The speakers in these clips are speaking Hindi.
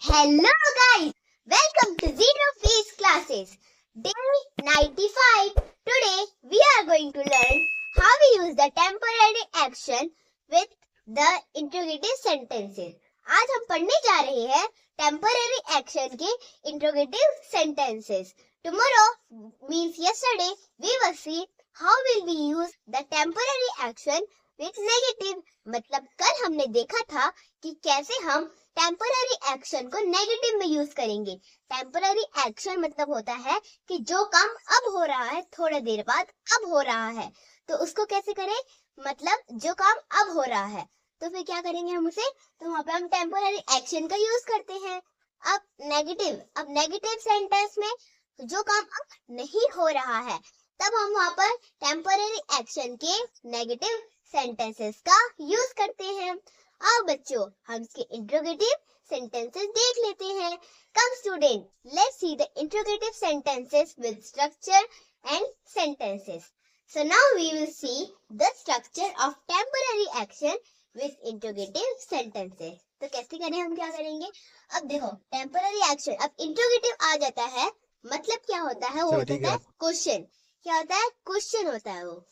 Hello guys, welcome to Zero Phase Classes. Day 95. Today we are going to learn how we use the temporary action with the interrogative sentences. आज हम पढ़ने जा रहे हैं temporary action के interrogative sentences. Tomorrow means yesterday we will see how will we use the temporary action with negative. मतलब कल हमने देखा था कि कैसे हम टेम्पररी एक्शन को नेगेटिव में यूज करेंगे। टेम्पररी एक्शन मतलब होता है कि जो काम अब हो रहा है थोड़ी देर बाद अब हो रहा है, तो उसको कैसे करें, मतलब जो काम अब हो रहा है तो फिर क्या करेंगे हम उसे, तो वहां पे हम टेम्पररी एक्शन का यूज करते हैं। अब नेगेटिव सेंटेंस में जो काम अब नहीं हो रहा है तब हम वहां पर टेम्पररी एक्शन के नेगेटिव सेंटेंसेस का यूज करते हैं। आओ बच्चों हम इसके इंट्रोगेटिव सेंटेंसेस देख लेते हैं। Come student, let's see the interrogative sentences with structure and sentences. So now we will see the structure of temporary action with interrogative sentences. तो कैसे करें, हम क्या करेंगे, अब देखो टेम्पररी एक्शन, अब इंट्रोगेटिव आ जाता है, मतलब क्या होता है, वो होता है क्वेश्चन। क्या होता है, क्वेश्चन होता है वो।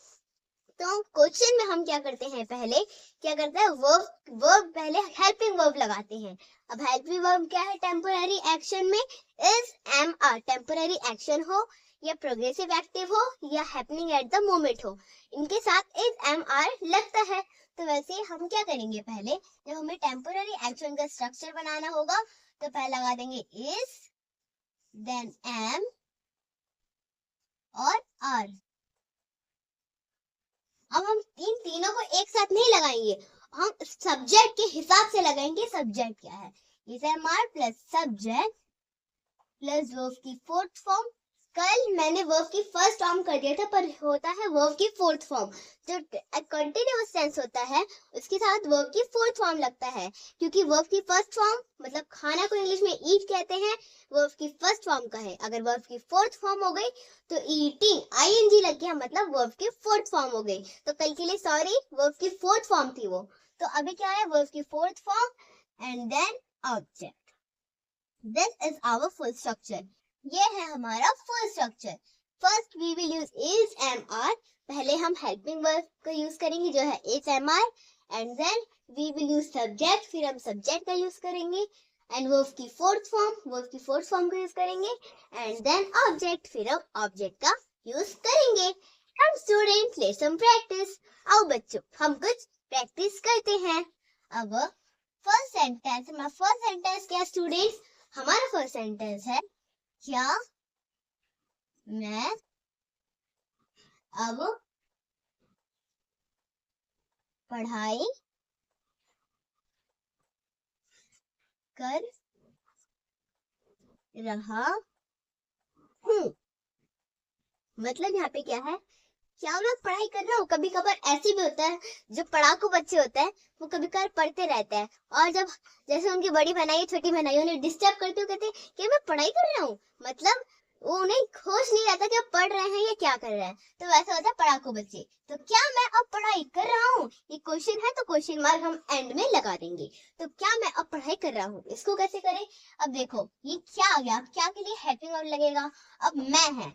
तो क्वेश्चन में हम क्या करते हैं, पहले क्या करते हैं, वर्ब पहले हेल्पिंग वर्ब लगाते हैं। अब हेल्पिंग वर्ब क्या है टेम्पररी एक्शन में, is, am, are. Temporary action हो या प्रोग्रेसिव एक्टिव हो या हैपनिंग एट द मोमेंट हो, इनके साथ इज, एम, आर लगता है। तो वैसे हम क्या करेंगे, पहले जब हमें टेम्पररी एक्शन का स्ट्रक्चर बनाना होगा तो पहले लगा देंगे इज, देन एम और आर। अब हम इन तीनों को एक साथ नहीं लगाएंगे, हम सब्जेक्ट के हिसाब से लगाएंगे। सब्जेक्ट क्या है, is, am, are plus subject plus verb की फोर्थ फॉर्म। कल मैंने वर्ब की फर्स्ट फॉर्म कर दिया था, पर होता है वर्ब की फोर्थ फॉर्म। जो कंटिन्यूअस टेंस होता है उसके साथ वर्ब की फोर्थ फॉर्म लगता है, क्योंकि वर्ब की फर्स्ट फॉर्म मतलब खाना को इंग्लिश में ईट कहते हैं, वर्ब की फर्स्ट फॉर्म का है। अगर वर्ब की फोर्थ फॉर्म हो गई तो ईटिंग, आईएनजी लग गया, मतलब वर्ब की फोर्थ फॉर्म हो गई। तो कल के लिए सॉरी, वर्ब की फोर्थ फॉर्म थी वो। तो अभी क्या है, वर्ब की fourth form and then object. This is our full structure. ये है हमारा full structure. First we will use is, am, are. पहले हम हेल्पिंग वर्ब का यूज करेंगे जो है is, am, are, and then we will use subject, फिर हम सब्जेक्ट का यूज करेंगे, एंड वर्ब की फोर्थ फॉर्म का यूज करेंगे, एंड देन ऑब्जेक्ट, फिर हम ऑब्जेक्ट का यूज करेंगे। हम स्टूडेंट लेट्स सम प्रैक्टिस। आओ बच्चों हम कुछ प्रैक्टिस करते हैं। अब फर्स्ट सेंटेंस, हमारा फर्स्ट सेंटेंस क्या स्टूडेंट्स, हमारा फर्स्ट सेंटेंस है, क्या मैं अब पढ़ाई कर रहा हूँ। मतलब यहाँ पे क्या है, क्या मैं पढ़ाई कर रहा हूँ। कभी कभार ऐसे भी होता है, जो पढ़ाकू बच्चे होते हैं वो कभी कभार पढ़ते रहते हैं, और जब जैसे उनकी बड़ी बहनाई छोटी बहनाई उन्हें डिस्टर्ब करते हुए कहते हैं कि मैं पढ़ाई कर रहा हूँ, मतलब वो उन्हें होश नहीं रहता कि आप पढ़ रहे हैं या क्या कर रहे हैं। तो वैसा होता है पढ़ाकू बच्चे। तो क्या मैं अब पढ़ाई कर रहा हूँ, ये क्वेश्चन है तो क्वेश्चन मार्क हम एंड में लगा देंगे। तो क्या मैं अब पढ़ाई कर रहा हूँ, इसको कैसे करें, अब देखो ये क्या आ गया, क्या के लिए हेल्पिंग वर्ब लगेगा। अब मैं है,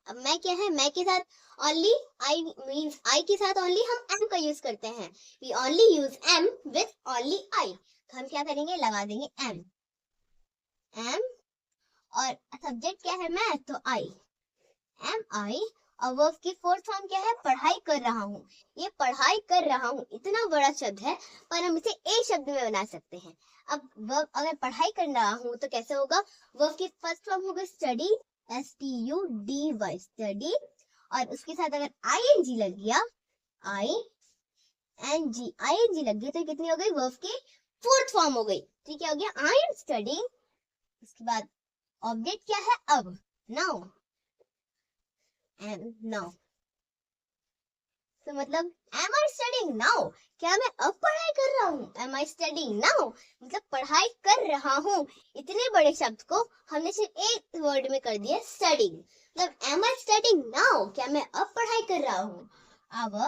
अब मैं क्या है, मैं के साथ ओनली आई मीन्स आई के साथ ओनली हम एम का यूज करते हैं। We only use am with only I. तो हम क्या करेंगे, लगा देंगे एम, और सब्जेक्ट क्या है मैं, तो आई, एम, आई। और वर्ब की फोर्थ फॉर्म क्या है, पढ़ाई कर रहा हूँ। ये पढ़ाई कर रहा हूँ इतना बड़ा शब्द है, पर हम इसे एक शब्द में बना सकते हैं। अब वर्ब अगर पढ़ाई कर रहा हूँ तो कैसे होगा, वर्ब की फर्स्ट फॉर्म होगा स्टडी, STUDY, स्टडी, और उसके साथ अगर ING लग गया, ING लग गया तो कितनी हो गई, वर्ब की फोर्थ फॉर्म हो गई। ठीक है, हो गया आई एम स्टडीइंग। उसके बाद ऑब्जेक्ट क्या है, अब, नाउ, एंड नाउ। तो मतलब एम आई स्टडीइंग नाउ, क्या मैं अब पढ़ाई कर रहा हूँ, एम आई स्टडीइंग नाउ मतलब पढ़ाई कर रहा हूँ। इतने बड़े शब्द को हमने सिर्फ एक वर्ड में कर दिया, स्टडीइंग। मतलब एम आई स्टडीइंग नाउ, क्या मैं अब पढ़ाई कर रहा हूँ। अब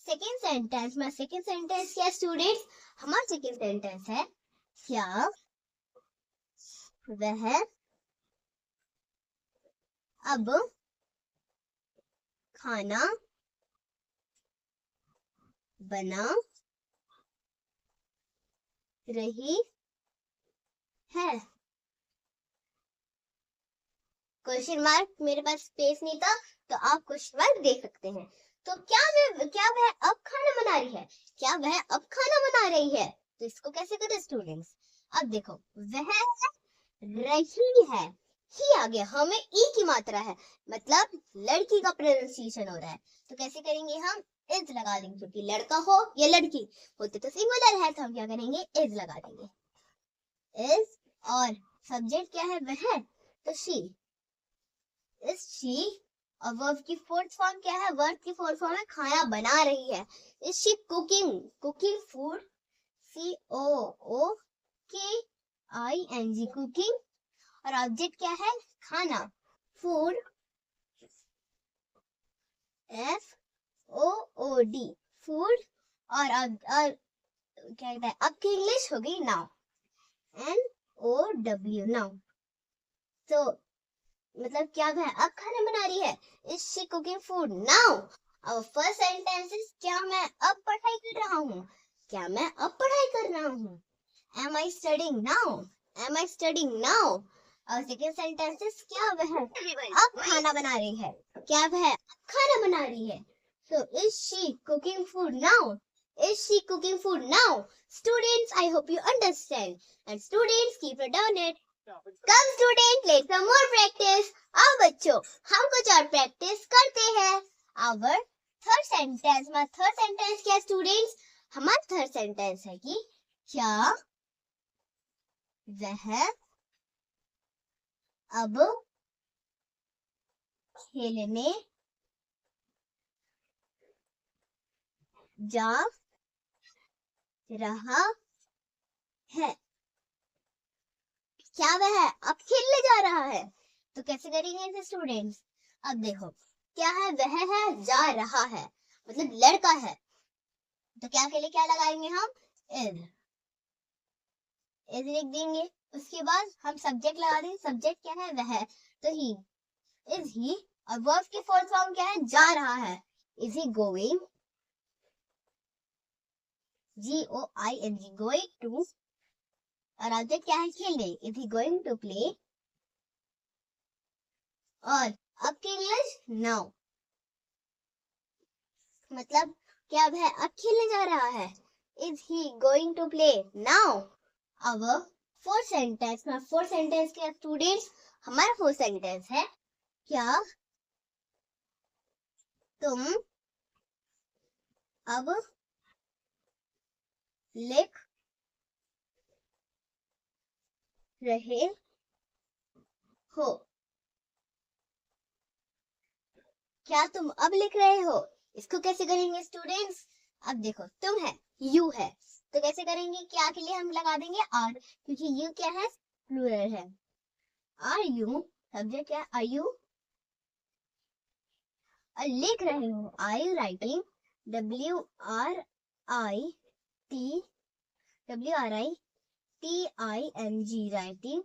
सेकेंड सेंटेंस में, सेकेंड सेंटेंस क्या स्टूडेंट्स, हमारा सेकेंड सेंटेंस है, क्या वह अब खाना बना रही है। क्वेश्चन मार्क, मेरे पास स्पेस नहीं था तो आप क्वेश्चन मार्क देख सकते हैं। तो क्या वह अब खाना बना रही है? क्या वह अब खाना बना रही है? तो इसको कैसे करें स्टूडेंट्स? अब देखो, वह रही है, ही आ गया, हमें ई की मात्रा है, मतलब लड़की का प्रोनाउंसिएशन हो रहा है। तो कैसे करेंगे हम? इज लगा देंगे, क्योंकि लड़का हो या लड़की होते तो सिंगुलर है, तो हम क्या करेंगे? इज लगा देंगे। इज, और सब्जेक्ट क्या है? वह, तो शी। इज शी, और वर्ब की फोर्थ फॉर्म क्या है? वर्ब की फोर्थ फॉर्म है खाना बना रही है। Is she cooking food, COOKING, cooking, और ऑब्जेक्ट क्या है? खाना, फूड, FOOD, फूड, और क्या कहते हैं, अब की इंग्लिश हो गई नाउ, NOW, नाउ। तो मतलब क्या वह अब खाना बना रही है? Is she cooking food now? और फर्स्ट सेंटेंस इज, क्या मैं अब पढ़ाई कर रहा हूँ? क्या मैं अब पढ़ाई कर रहा हूँ? Am I studying now? Am I studying now? और सेकंड सेंटेंस इज, क्या वह अब खाना बना रही है? क्या वह अब खाना बना रही है? So is she cooking food now? Is she cooking food now? Students, I hope you understand. And students, keep it on it. Come student, let's some more practice. आओ बच्चों, हम कुछ और प्रैक्टिस करते हैं। Our third sentence, my third sentence क्या students? हमारा थर्ड सेंटेंस है कि क्या वह अब खेलने जा रहा है? क्या वह अब खेलने जा रहा है? तो कैसे करेंगे इसे स्टूडेंट्स? अब देखो, क्या है? वह है, जा रहा है, मतलब लड़का है, तो क्या के लिए क्या लगाएंगे हम? इज लिख देंगे। उसके बाद हम सब्जेक्ट लगा देंगे, सब्जेक्ट क्या है? वह, तो ही, इज ही, और वर्ब की फोर्थ फॉर्म क्या है? जा रहा है, is he going, GOING, going to, और ऑब्जेक्ट क्या है? खेलने, is he going to play, और अब की इंग्लिश नाउ, मतलब क्या वह अब खेलने जा रहा है? Is he going to play now? अब फोर्थ सेंटेंस में, फोर्थ सेंटेंस के स्टूडेंट्स, हमारा फोर्थ सेंटेंस है, क्या तुम अब लिख रहे हो? क्या तुम अब लिख रहे हो? इसको कैसे करेंगे स्टूडेंट्स? अब देखो, तुम है, यू है, तो कैसे करेंगे? क्या के लिए हम लगा देंगे? आर, क्योंकि यू क्या है? प्लूरल है। आर यू, सब्जेक्ट क्या है? आर यू, और लिख रहे हो, are you writing, WRITING, writing,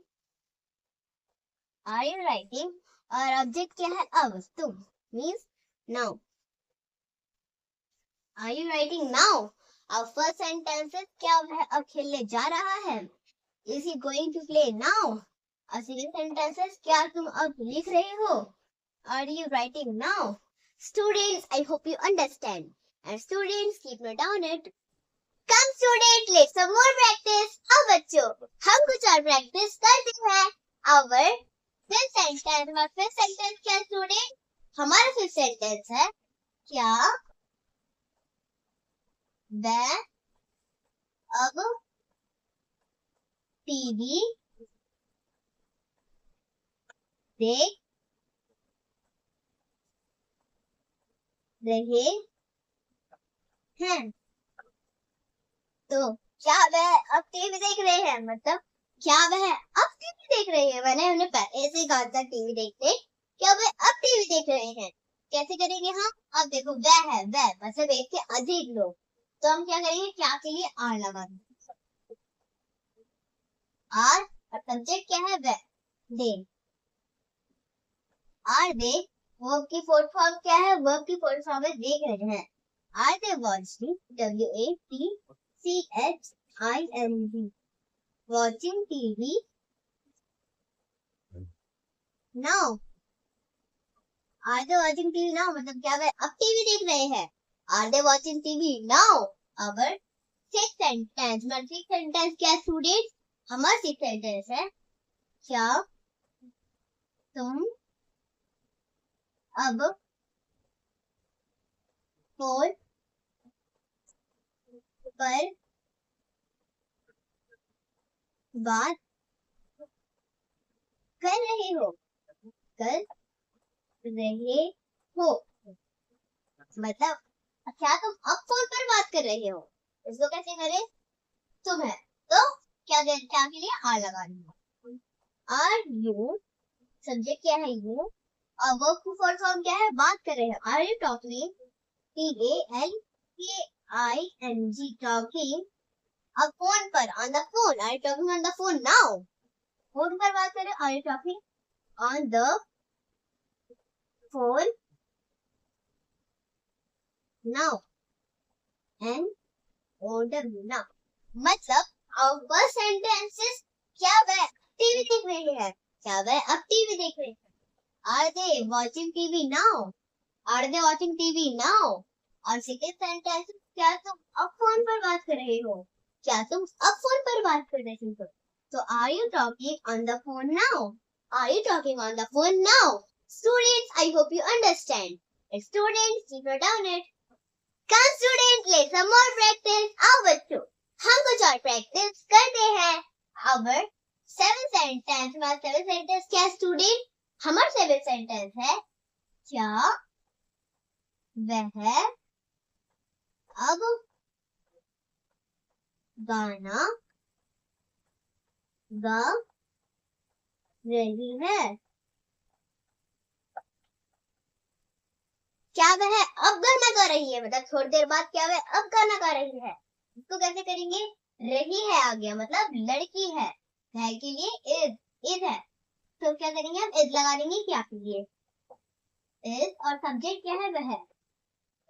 are you writing, और ऑब्जेक्ट क्या है? अब, तुम, means now, are you writing now? अब फर्स्ट सेंटेंस है, क्या वह अब खेलने जा रहा है? Is he going to play now? और सेकंड सेंटेंस है, क्या तुम अब लिख रहे हो? Are you writing now? Students, I hope you understand. And students, keep note on it. Come student, let's some more practice. अब बच्चों, हम कुछ और प्रैक्टिस करते हैं। Our fifth sentence, हमारा fifth sentence क्या है student? हमारा fifth sentence है, क्या वह अब टीवी देख रहे हैं? तो क्या वह अब टीवी देख रहे हैं, मतलब क्या वह अब टीवी देख रहे हैं? मैंने उन्हें पहले से कहा था टीवी देखते, क्या वह अब टीवी देख रहे हैं? कैसे करेंगे हम? अब देखो, वह है, वह मतलब एक से अधिक लोग, तो हम क्या करेंगे? क्या के लिए आर लगा देंगे, आर, और सब्जेक्ट क्या है वह, दे। आर दे, वर्ब की फोर्थ फॉर्म क्या है, वर्ब की फोर्थ फॉर्म में देख रहे हैं। Are they watching, WATCHING, watching TV now. Are they watching TV now मतलब क्या वह अब टीवी देख रहे हैं। Are they watching TV now. Our six sentence, मतलब सिक्स सेंटेंस क्या स्टूडेंट, हमारा सिक्स सेंटेंस है, क्या तुम अब फोन पर बात कर रहे हो, कर रहे हो मतलब क्या तुम अब फोन पर बात कर रहे हो, इसको कैसे करें, तुम है तो क्या क्या के लिए आर लगा रही, आर यू, सब्जेक्ट क्या है यू, और वर्ब की फुल फॉर्म क्या है, बात कर रहे हैं, are you talking, TALKING, talking, अब फोन पर, on the phone, are you talking on the phone now, phone पर बात कर रहे, are you talking on the phone now, and order now, मतलब our sentences क्या वह टीवी देख रहे हैं, क्या वह अब टीवी देख रहे हैं, are they watching TV now, are they watching TV now, और सेकंड सेंटेंस क्या तुम अब फोन पर बात कर रहे हो, क्या तुम अब फोन पर बात कर रहे हो, तो are you talking on the phone now, are you talking on the phone now. Students, I hope you understand. Students, keep it down it. Come students, let's some more practice. आओ बच्चों हम कुछ और प्रैक्टिस करते हैं। अवर सेवन सेंटेंस, हमारा सेवन सेंटेंस क्या स्टूडेंट, हमारा सेवन सेंटेंस है, क्या वह अब गाना गा रही है, क्या वह अब गाना गा रही है, मतलब थोड़ी देर बाद क्या वह अब गाना गा रही है, इसको कैसे करेंगे, रही है आ गया मतलब लड़की है, वह के लिए इज है, तो क्या करेंगे हम इज लगा देंगे क्या के लिए, इज, और सब्जेक्ट क्या है वह,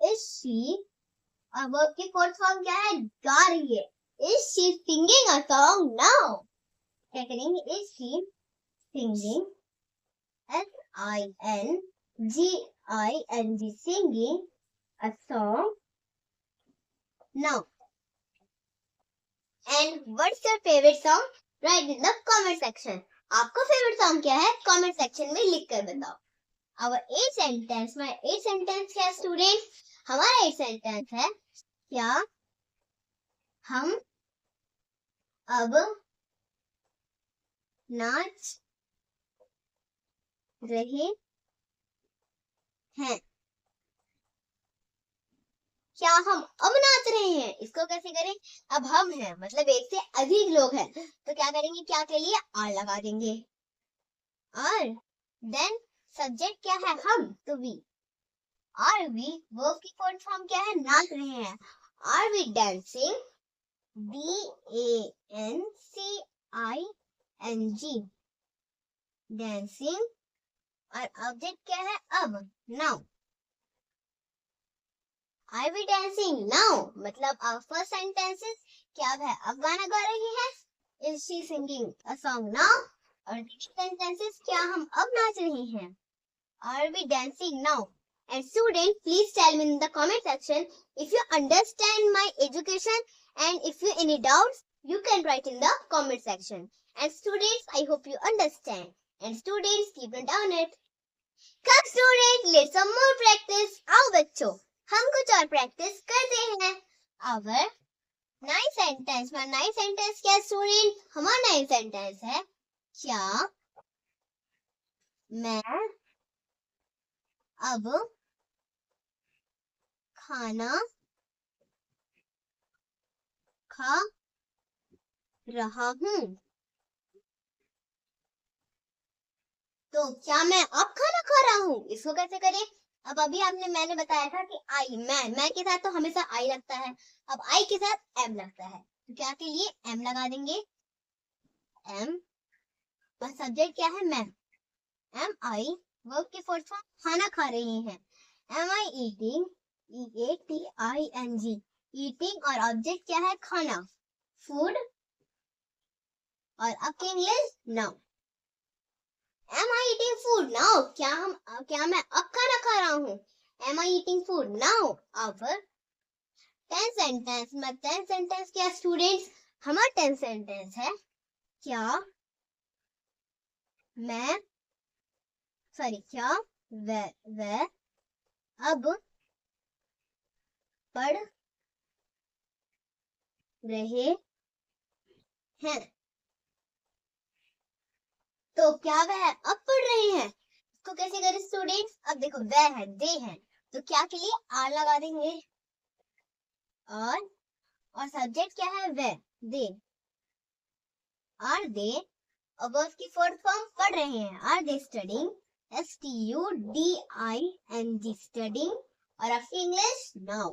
इज शी, और वर्ब की फोर्थ फॉर्म क्या है, गा रही है, is she singing a song now, क्या करेंगे, is she singing, SINGING, singing a song now. And what's your favorite song? Write in the comment section. आपका favorite song क्या है? Comment section में लिख कर बताओ. Our 8 sentence, my 8 sentence क्या students? हमारा 8 sentence है, क्या हम अब नाच रहे हैं, क्या हम अब नाच रहे हैं, इसको कैसे करें, अब हम हैं मतलब एक से अधिक लोग हैं, तो क्या करेंगे, क्या के लिए आर लगा देंगे, और देन सब्जेक्ट क्या है हम, तो वी, आर वी, वर्ब की फोर्थ फॉर्म क्या है, नाच रहे हैं, are we dancing, DANCING, dancing, और ऑब्जेक्ट क्या है अब, now, Are we dancing now? मतलब our first sentences क्या है, अब गाना गा रही है, is she singing a song now? और next sentences क्या हम अब नाच रहे हैं, are we dancing now? And students, please tell me in the comment section if you understand my education, and if you any doubts, you can write in the comment section. And students, I hope you understand. And students, keep it on it. Come students, let's some more practice. आओ बच्चों हम कुछ और प्रैक्टिस करते हैं। अवर नाइन सेंटेंस, में नाइन सेंटेंस क्या स्टूडेंट, हमारा नाइन सेंटेंस है, क्या मैं अब खाना खा रहा हूँ, तो क्या मैं अब खाना खा रहा हूँ, इसको कैसे करें, अब अभी मैंने बताया था कि आई, मैं के साथ तो हमेशा आई लगता है, अब आई के साथ एम लगता है, तो क्या के लिए एम लगा देंगे, एम और सब्जेक्ट क्या है? मैं। एम आई वर्ब की फोर्थ फॉर्म खाना खा रही हैं। एम आई ईटिंग, EATING, ईटिंग, और ऑब्जेक्ट क्या है? खाना, फूड, और अब की इंग्लिश नाउ। एम आई ईटिंग फूड नाउ, क्या मैं अब खाना खा रहा हूँ? एम आई ईटिंग फूड नाउ। अब 10 सेंटेंस में 10 सेंटेंस क्या स्टूडेंट्स? हमारा 10 सेंटेंस है क्या वह अब पढ़ रहे हैं। तो क्या वह अब पढ़ रहे हैं? इसको कैसे करें स्टूडेंट्स? अब देखो वह है, दे है, तो क्या के लिए आर लगा देंगे, और सब्जेक्ट क्या है? वह, दे, आर दे, अब उसकी फोर्थ फॉर्म पढ़ रहे हैं। Are they studying, STUDING, studying, और आपकी English now.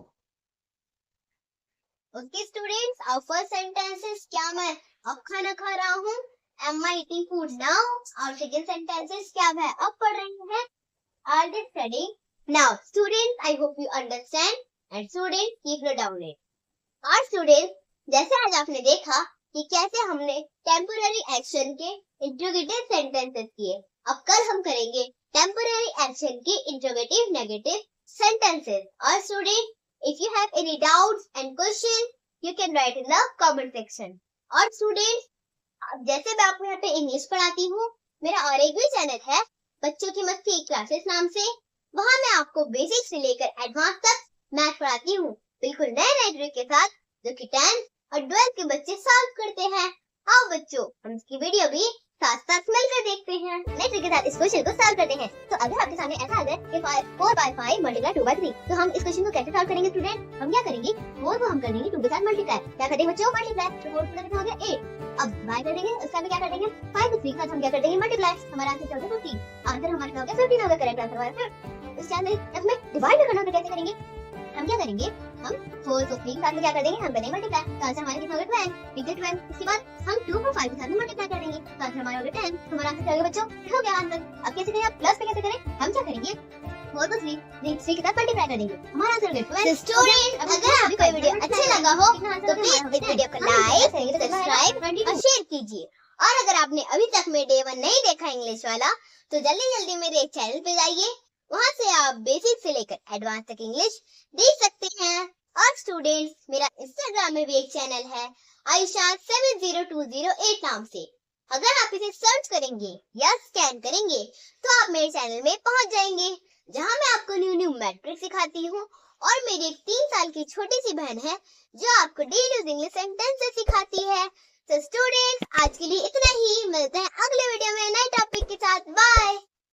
Okay students, our first sentence is क्या मैं अब खाना खा रहा हूँ? Am I eating food now? Our second sentence is क्या वह अब पढ़ रहे हैं? Are they studying now? Students, I hope you understand. And students, keep note down it. और स्टूडेंट्स, जैसे आज आपने देखा कि कैसे हमने टेम्पोररी एक्शन के इंट्रोगेटिव सेंटेंसेस किए, अब कल हम करेंगे टेम्पोररी एक्शन के इंट्रोगेटिव नेगेटिव सेंटेंसेस। और student, if you have any doubts and questions, you can write in the comment section. और स्टूडेंट्स, जैसे मैं आपको यहाँ पे इंग्लिश पढ़ाती हूँ, मेरा और एक भी चैनल है बच्चों की मस्ती क्लासेस नाम से, वहाँ मैं आपको बेसिक से लेकर एडवांस तक मैथ पढ़ाती हूँ, बिल्कुल नए ट्रिक के साथ, जो कि 10th और 12th के बच्चे सॉल्व करते हैं। आओ बच्चों, हम इसकी वीडियो भी साथ साथ मिलकर देखते हैं, नए ट्रिक के साथ इस क्वेश्चन को सॉल्व करते हैं। तो अगर आपके सामने ऐसा आ जाए कि 4 by 5 मल्टीप्लाई 2 by 3, तो हम इस क्वेश्चन को कैसे सॉल्व करेंगे स्टूडेंट? हम क्या करेंगे, 4 को हम कर देंगे 2 के साथ मल्टीप्लाई। क्या कर देंगे बच्चों? मल्टीप्लाई। तो 4 कितना हो गया 8। अब बाय कर देंगे, उसका भी क्या कर देंगे 5 को 3 के साथ हम क्या कर देंगे मल्टीप्लाई। हमारा आंसर क्या हो गया 15। आंसर हमारा क्या हो गया 15 हो गया, करेक्ट आंसर हमारा। फिर इस चांस में डिवाइड करना तो कैसे करेंगे? हम क्या करेंगे, हम 4 को 3 के साथ में क्या कर देंगे, हम करेंगे मल्टीप्लाई। तो आंसर हमारा कितना हो गया 12, ठीक है 12। इसके बाद हम 2 को 5 के साथ में मल्टीप्लाई कर देंगे, तो आंसर हमारा हो गया 10। हमारा आंसर क्या हो गया बच्चों? हो गया आंसर। अब कैसे करें, प्लस पे कैसे करें? हम क्या करेंगे, 4 को 3 के साथ मल्टीप्लाई कर देंगे, हमारा आंसर हो गया 12। स्टूडेंट, अगर आपको ये वीडियो अच्छा लगा हो तो प्लीज इस वीडियो को लाइक, सब्सक्राइब और शेयर कीजिए। और अगर आपने अभी तक मेरा डे 1 नहीं देखा इंग्लिश वाला, तो जल्दी जल्दी मेरे चैनल पे जाइए, वहाँ से आप बेसिक से लेकर एडवांस तक इंग्लिश देख सकते हैं। और स्टूडेंट्स, मेरा इंस्टाग्राम में भी एक चैनल है आयशा 70208 नाम से। अगर आप इसे सर्च करेंगे या स्कैन करेंगे तो आप मेरे चैनल में पहुंच जाएंगे, जहां मैं आपको न्यू मैट्रिक सिखाती हूँ, और मेरी एक 3 साल की छोटी सी बहन है जो आपको डेली इंग्लिश सेंटेंसेस सिखाती है। तो स्टूडेंट्स, आज के लिए इतना ही, मिलते हैं अगले वीडियो में नए टॉपिक के साथ। बाय।